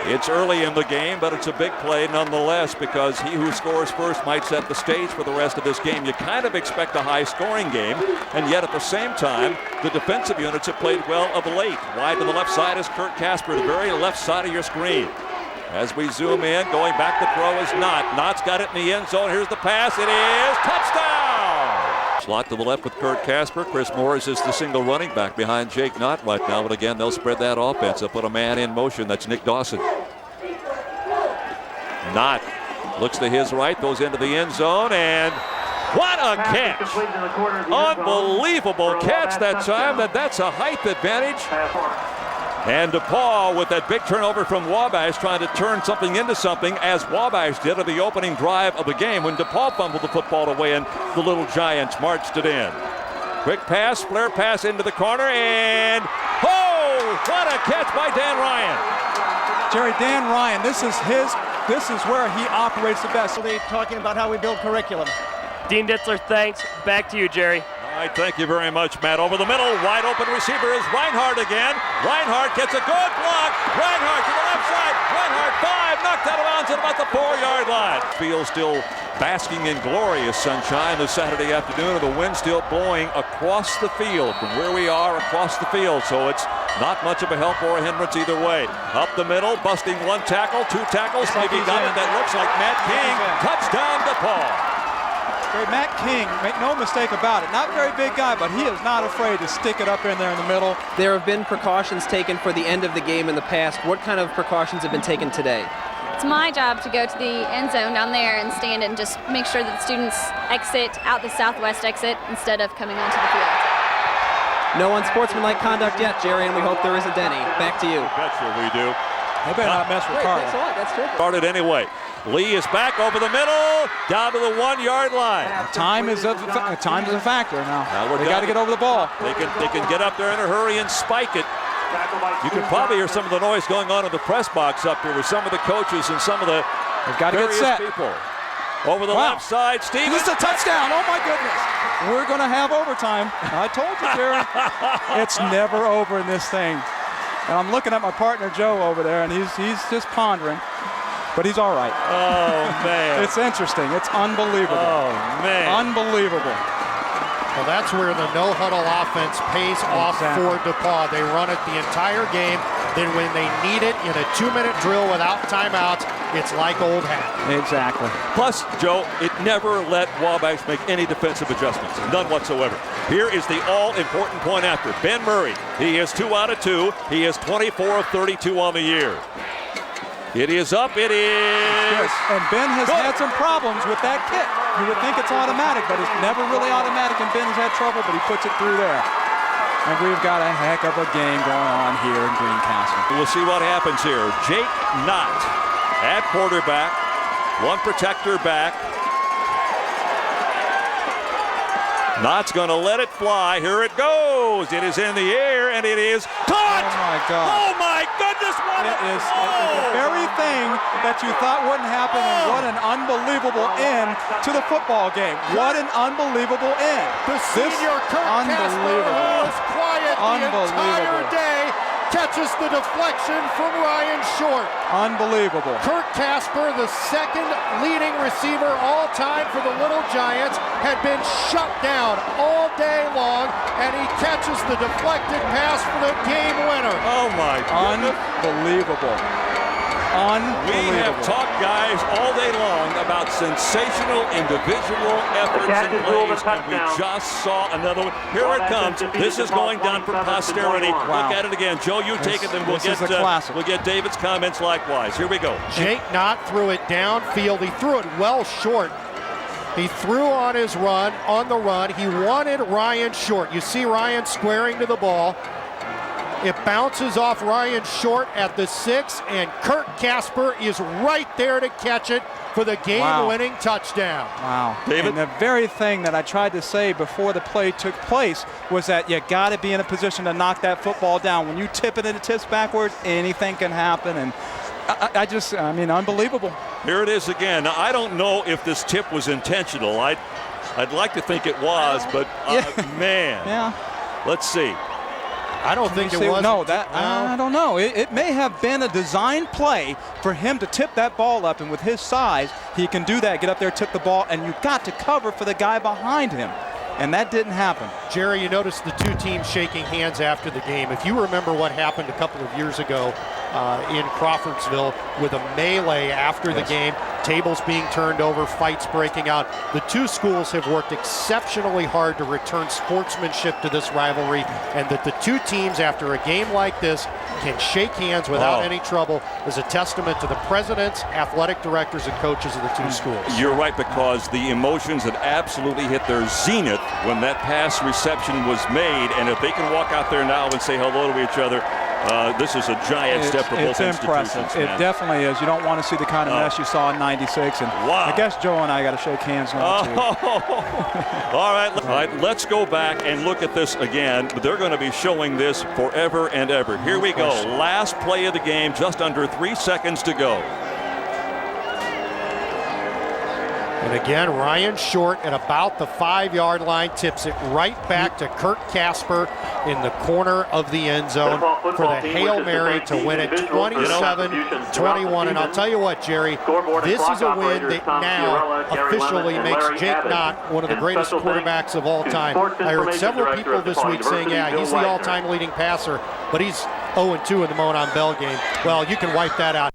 It's early in the game, but it's a big play nonetheless, because he who scores first might set the stage for the rest of this game. You kind of expect a high-scoring game, and yet at the same time, the defensive units have played well of late. Wide to the left side is Kurt Casper, the very left side of your screen. As we zoom in, going back to throw is Knott. Knott's got it in the end zone. Here's the pass. It is touchdown! Slot to the left with Kurt Casper. Chris Morris is the single running back behind Jake Knott right now. But again, they'll spread that offense. They'll put a man in motion. That's Nick Dawson. Knott looks to his right, goes into the end zone, and what a catch! Unbelievable catch that time. That's a height advantage. And DePauw with that big turnover from Wabash, trying to turn something into something, as Wabash did on the opening drive of the game when DePauw fumbled the football away and the Little Giants marched it in. Quick pass, flare pass into the corner, and oh, what a catch by Dan Ryan. Jerry, Dan Ryan, this is where he operates the best. Talking about how we build curriculum. Dean Ditzler, thanks. Back to you, Jerry. All right, thank you very much, Matt. Over the middle, wide open receiver is Reinhardt again. Reinhardt gets a good block. Reinhardt to the left side. Reinhardt 5, knocked out of bounds at about the 4-yard line. Field still basking in glorious sunshine this Saturday afternoon, and the wind still blowing across the field from where we are across the field. So it's not much of a help or a hindrance either way. Up the middle, busting 1 tackle, 2 tackles, maybe got it. That looks like Matt King. Touchdown DePauw. Matt King, make no mistake about it, not a very big guy, but he is not afraid to stick it up in there in the middle. There have been precautions taken for the end of the game in the past. What kind of precautions have been taken today? It's my job to go to the end zone down there and stand and just make sure that the students exit out the southwest exit instead of coming onto the field. No unsportsmanlike conduct yet, Jerry, and we hope there isn't any. Back to you. Betcha we do. They better not mess with Carl. Thanks a lot. That's terrific. Started anyway. Lee is back over the middle, down to the 1-yard line. Time is a factor now. They got to get over the ball. They can get up there in a hurry and spike it. You can probably hear some of the noise going on in the press box up here with some of the coaches and some of the They've got to get set. People. Over the left side, Stevens. This is a touchdown. Oh my goodness. We're going to have overtime. I told you, Jerry. It's never over in this thing. And I'm looking at my partner Joe over there, and he's just pondering. But he's all right. Oh, man. It's interesting. It's unbelievable. Oh, man. Unbelievable. Well, that's where the no-huddle offense pays off for DePauw. They run it the entire game. Then when they need it in a 2-minute drill without timeouts, it's like old hat. Exactly. Plus, Joe, it never let Wabash make any defensive adjustments. None whatsoever. Here is the all-important point after. Ben Murray, he is 2 out of 2. He is 24 of 32 on the year. It is up, it is. And Ben has had some problems with that kick. You would think it's automatic, but it's never really automatic, and Ben has had trouble, but he puts it through there. And we've got a heck of a game going on here in Greencastle. We'll see what happens here. Jake Knott at quarterback, 1 protector back. Knott's going to let it fly. Here it goes. It is in the air, and it is caught. Oh, my God. Oh, my goodness. What it is the very thing that you thought wouldn't happen, and what an unbelievable end to the football game. What an unbelievable end. The senior Kurt Casper was quiet the entire day. Catches the deflection from Ryan Short. Unbelievable. Kurt Casper, the second leading receiver all time for the Little Giants, had been shut down all day long, and he catches the deflected pass for the game winner. Oh my goodness. Unbelievable. We have talked, guys, all day long about sensational individual efforts and plays, and we just saw another one. Here it comes. This is going down for posterity. Wow. Look at it again. Joe, you take it, and we'll get David's comments likewise. Here we go. Jake Knott threw it downfield. He threw it well short. He threw on his run, on the run. He wanted Ryan Short. You see Ryan squaring to the ball. It bounces off Ryan Short at the 6, and Kurt Casper is right there to catch it for the game-winning touchdown. Wow. David? And the very thing that I tried to say before the play took place was that you got to be in a position to knock that football down. When you tip it and it tips backwards, anything can happen. And I mean, unbelievable. Here it is again. Now, I don't know if this tip was intentional. I'd like to think it was, but man. Yeah. Let's see. I don't think it was. No, I don't know. It may have been a design play for him to tip that ball up, and with his size, he can do that, get up there, tip the ball, and you've got to cover for the guy behind him. And that didn't happen. Jerry, you noticed the two teams shaking hands after the game. If you remember what happened a couple of years ago in Crawfordsville with a melee after the game, tables being turned over, fights breaking out, the two schools have worked exceptionally hard to return sportsmanship to this rivalry, and that the two teams after a game like this can shake hands without any trouble is a testament to the presidents, athletic directors, and coaches of the two schools. You're right, because the emotions had absolutely hit their zenith when that pass reception was made, and if they can walk out there now and say hello to each other, this is a giant step for both institutions. It's impressive. It definitely is. You don't want to see the kind of mess you saw in '96, and I guess Joe and I got to shake hands now too. All right, let's go back and look at this again. They're going to be showing this forever and ever. Here we go. Last play of the game, just under 3 seconds to go. And again, Ryan Short at about the 5-yard line tips it right back to Kurt Casper in the corner of the end zone for the Hail Mary to win it 27-21. And I'll tell you what, Jerry, this is a win that now officially makes Jake Knott one of the greatest quarterbacks of all time. I heard several people this week saying, yeah, he's the all-time leading passer, but he's 0-2 in the Monon Bell game. Well, you can wipe that out.